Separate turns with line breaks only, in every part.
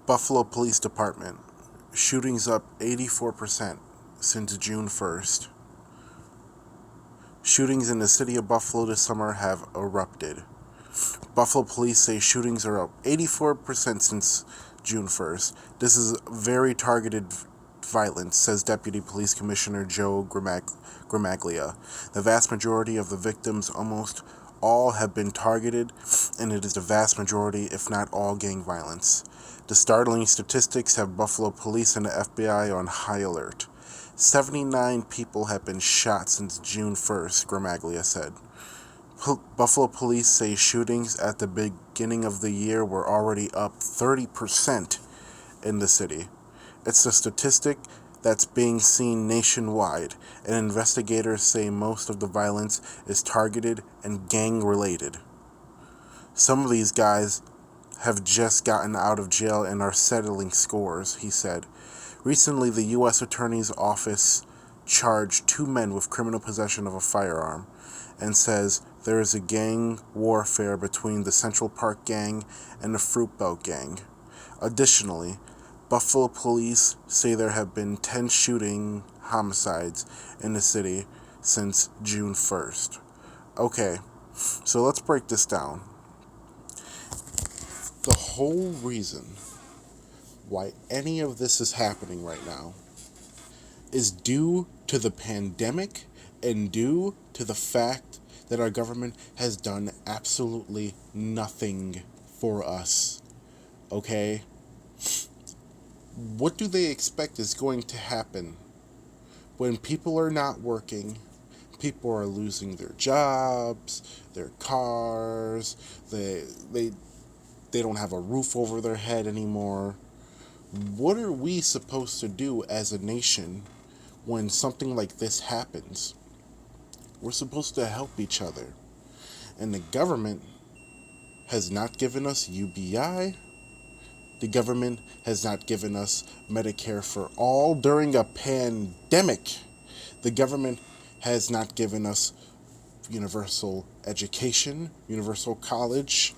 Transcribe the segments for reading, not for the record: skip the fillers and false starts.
Buffalo Police Department. Shootings up 84% since June 1st. Shootings in the city of Buffalo this summer have erupted. Buffalo police say shootings are up 84% since June 1st. This is very targeted violence, says Deputy Police Commissioner Joe Gramaglia. The vast majority of the victims, almost all, have been targeted, and it is the vast majority, if not all, gang violence. The startling statistics have Buffalo police and the FBI on high alert. 79 people have been shot since June 1st, Gramaglia said. Buffalo police say shootings at the beginning of the year were already up 30% in the city. It's a statistic that's being seen nationwide, and investigators say most of the violence is targeted and gang-related. Some of these guys have just gotten out of jail and are settling scores, he said. Recently, the U.S. Attorney's Office charged 2 men with criminal possession of a firearm and says there is a gang warfare between the Central Park Gang and the Fruit Belt Gang. Additionally, Buffalo police say there have been 10 shooting homicides in the city since June 1st. Okay, so let's break this down. The whole reason why any of this is happening right now is due to the pandemic and due to the fact that our government has done absolutely nothing for us. Okay? What do they expect is going to happen when people are not working, people are losing their jobs, their cars, they don't have a roof over their head anymore? What are we supposed to do as a nation when something like this happens? We're supposed to help each other. And the government has not given us UBI. The government has not given us Medicare for all during a pandemic. The government has not given us universal education, universal college.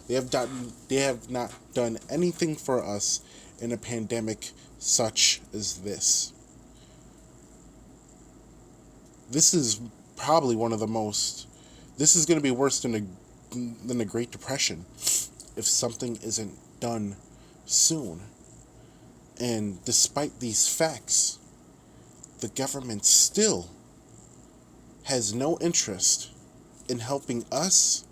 They have not done anything for us in a pandemic such as this. This is probably one of the most. This is going to be worse than the Great Depression if something isn't done soon. And despite these facts, the government still has no interest in helping us.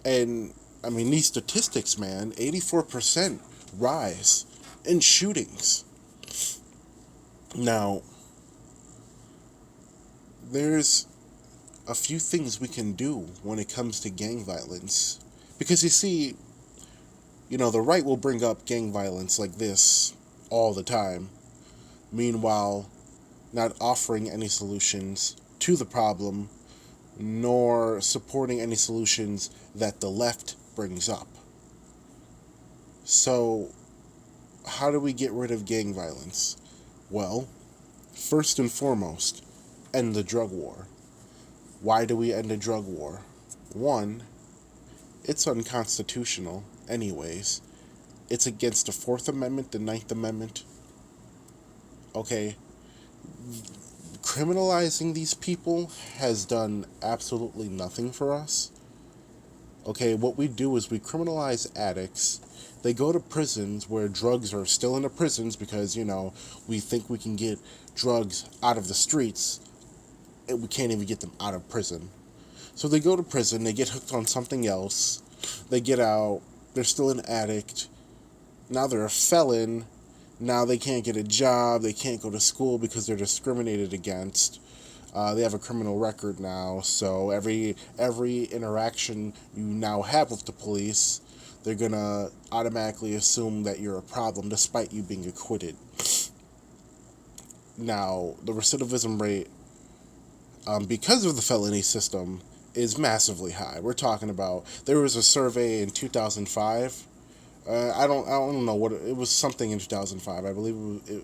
And I mean, these statistics, man, 84% rise in shootings. Now, there's a few things we can do when it comes to gang violence. Because you see, the right will bring up gang violence like this all the time. Meanwhile, not offering any solutions to the problem, nor supporting any solutions that the left brings up. So, how do we get rid of gang violence? Well, first and foremost, end the drug war. Why do we end a drug war? One, it's unconstitutional anyways. It's against the Fourth Amendment, the Ninth Amendment. Okay, criminalizing these people has done absolutely nothing for us. Okay, what we do is we criminalize addicts. They go to prisons where drugs are still in the prisons because, we think we can get drugs out of the streets. And we can't even get them out of prison. So they go to prison, they get hooked on something else. They get out, they're still an addict. Now they're a felon. Now they can't get a job, they can't go to school because they're discriminated against. They have a criminal record now, so every interaction you now have with the police, they're gonna automatically assume that you're a problem despite you being acquitted. Now, the recidivism rate, because of the felony system, is massively high. We're talking about, there was a survey in 2005. I don't know what it was. Something in 2005, I believe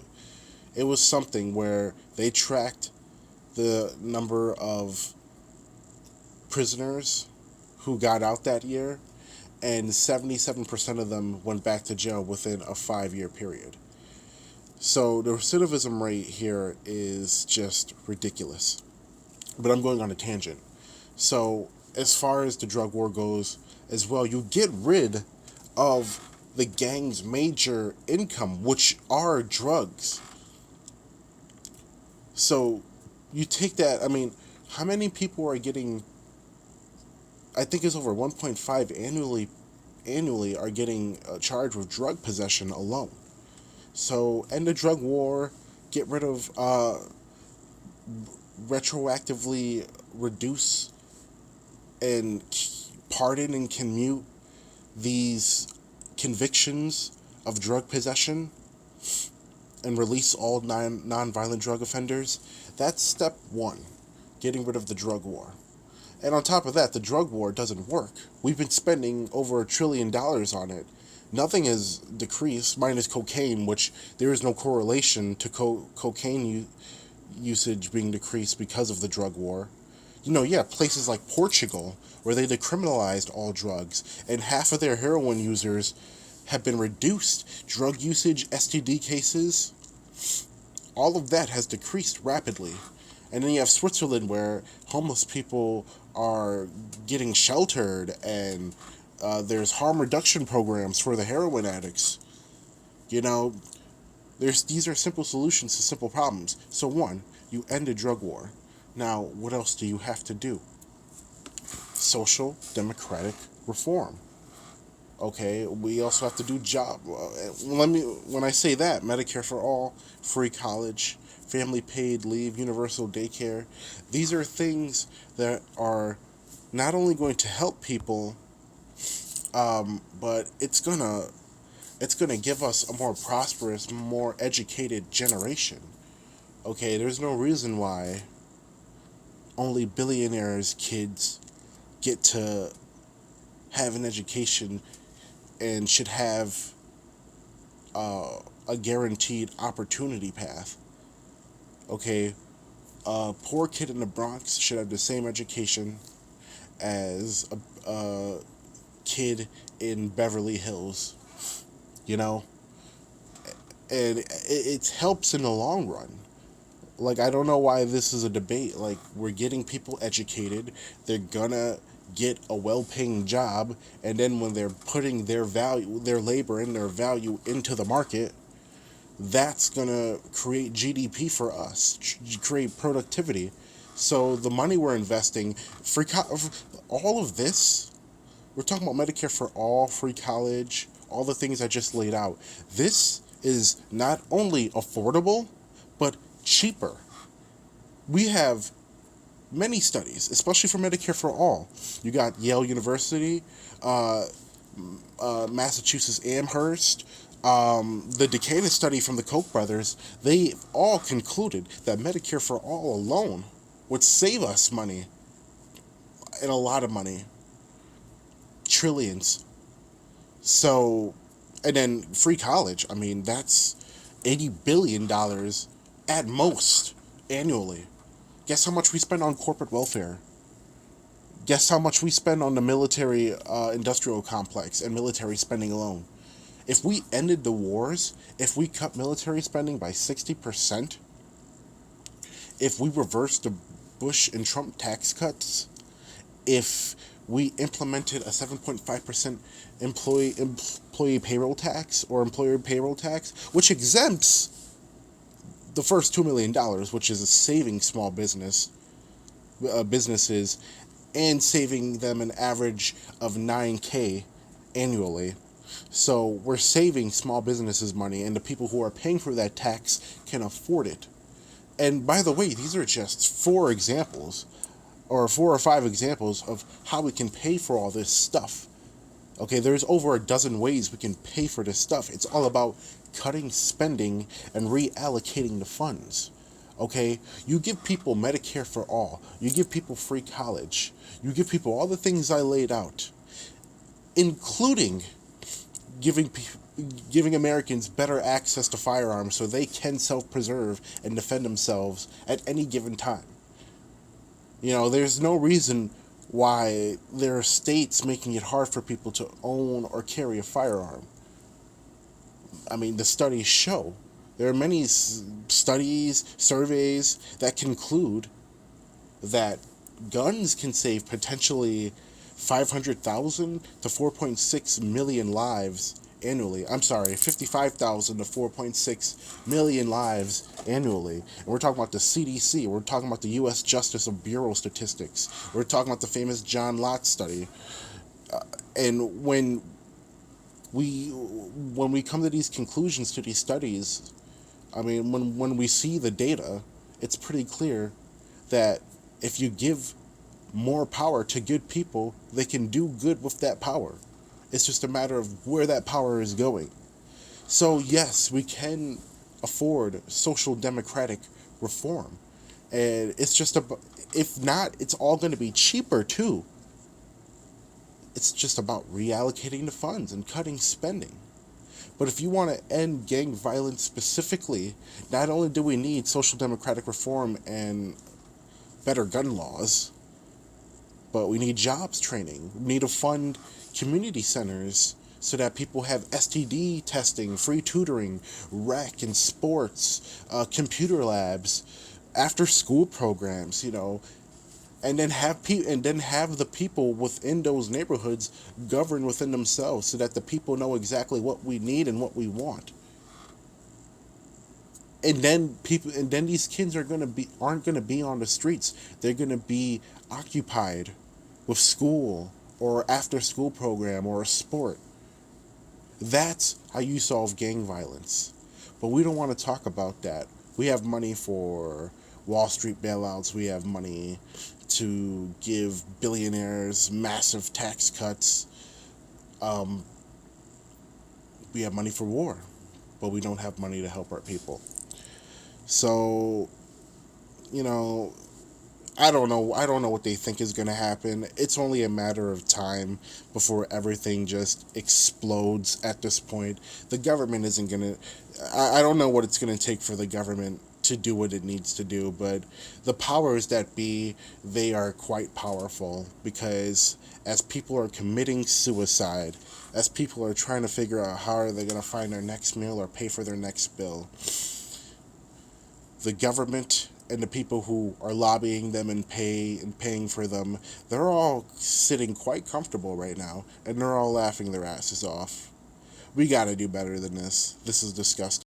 it was something where they tracked the number of prisoners who got out that year, and 77% of them went back to jail within a 5 year period. So the recidivism rate here is just ridiculous. But I'm going on a tangent. So, as far as the drug war goes, as well, you get rid of the gang's major income, which are drugs. So, you take that, I mean, how many people are getting, I think it's over 1.5 annually are getting charged with drug possession alone. So, end the drug war, get rid of, retroactively reduce and pardon and commute these convictions of drug possession and release all non-violent drug offenders. That's step one, getting rid of the drug war. And on top of that, the drug war doesn't work. We've been spending over $1 trillion on it. Nothing has decreased, minus cocaine, which there is no correlation to cocaine usage being decreased because of the drug war. Places like Portugal, where they decriminalized all drugs, and half of their heroin users have been reduced. Drug usage, STD cases, all of that has decreased rapidly. And then you have Switzerland, where homeless people are getting sheltered, and there's harm reduction programs for the heroin addicts. These are simple solutions to simple problems. So one, you end a drug war. Now, what else do you have to do? Social democratic reform. Okay, we also have to do when I say that, Medicare for all, free college, family paid leave, universal daycare. These are things that are not only going to help people, but it's gonna give us a more prosperous, more educated generation. Okay, there's no reason why only billionaires' kids get to have an education and should have a guaranteed opportunity path. Okay, a poor kid in the Bronx should have the same education as a kid in Beverly Hills. And it helps in the long run. Like, I don't know why this is a debate. Like, we're getting people educated. They're gonna get a well-paying job, and then when they're putting their labor and their value into the market, that's gonna create GDP for us, create productivity. So the money we're investing, all of this, we're talking about Medicare for all, free college, all the things I just laid out. This is not only affordable, but cheaper. We have many studies, especially for Medicare for all. You got Yale University, Massachusetts Amherst, the Decatur study from the Koch brothers. They all concluded that Medicare for all alone would save us money, and a lot of money, trillions. So, and then free college, I mean, that's $80 billion at most annually. Guess how much we spend on corporate welfare? Guess how much we spend on the military industrial complex and military spending alone? If we ended the wars, if we cut military spending by 60%, if we reversed the Bush and Trump tax cuts, if we implemented a 7.5% employee payroll tax or employer payroll tax, which exempts the first $2 million, which is saving small businesses and saving them an average of $9,000 annually. So we're saving small businesses money, and the people who are paying for that tax can afford it. And by the way, these are just 4 examples, or 4 or 5 examples of how we can pay for all this stuff. Okay, there's over a dozen ways we can pay for this stuff. It's all about cutting spending and reallocating the funds. Okay, you give people Medicare for all. You give people free college. You give people all the things I laid out, including giving Americans better access to firearms so they can self-preserve and defend themselves at any given time. There's no reason why there are states making it hard for people to own or carry a firearm. I mean, the studies show. There are many studies, surveys that conclude that guns can save potentially 500,000 to 4.6 million lives annually. I'm sorry, 55,000 to 4.6 million lives annually. And we're talking about the CDC, we're talking about the US Justice of Bureau statistics, we're talking about the famous John Lott study. And when we come to these conclusions, to these studies, I mean, when we see the data, it's pretty clear that if you give more power to good people, they can do good with that power. It's just a matter of where that power is going. So, yes, we can afford social democratic reform. And it's just if not, it's all going to be cheaper too. It's just about reallocating the funds and cutting spending. But if you want to end gang violence specifically, not only do we need social democratic reform and better gun laws, but we need jobs training. We need to fund community centers so that people have STD testing, free tutoring, rec and sports, computer labs, after school programs, and then have the people within those neighborhoods govern within themselves so that the people know exactly what we need and what we want. And then these kids aren't going to be on the streets. They're going to be occupied with school or after school program or a sport. That's how you solve gang violence. But we don't want to talk about that. We have money for Wall Street bailouts. We have money to give billionaires massive tax cuts. Um, we have money for war, but we don't have money to help our people. So, you know, I don't know. I don't know what they think is going to happen. It's only a matter of time before everything just explodes at this point. The government isn't going to. I don't know what it's going to take for the government to do what it needs to do, but the powers that be, they are quite powerful because as people are committing suicide, as people are trying to figure out how are they going to find their next meal or pay for their next bill, the government and the people who are lobbying them and paying for them, they're all sitting quite comfortable right now, and they're all laughing their asses off. We got to do better than this. This is disgusting.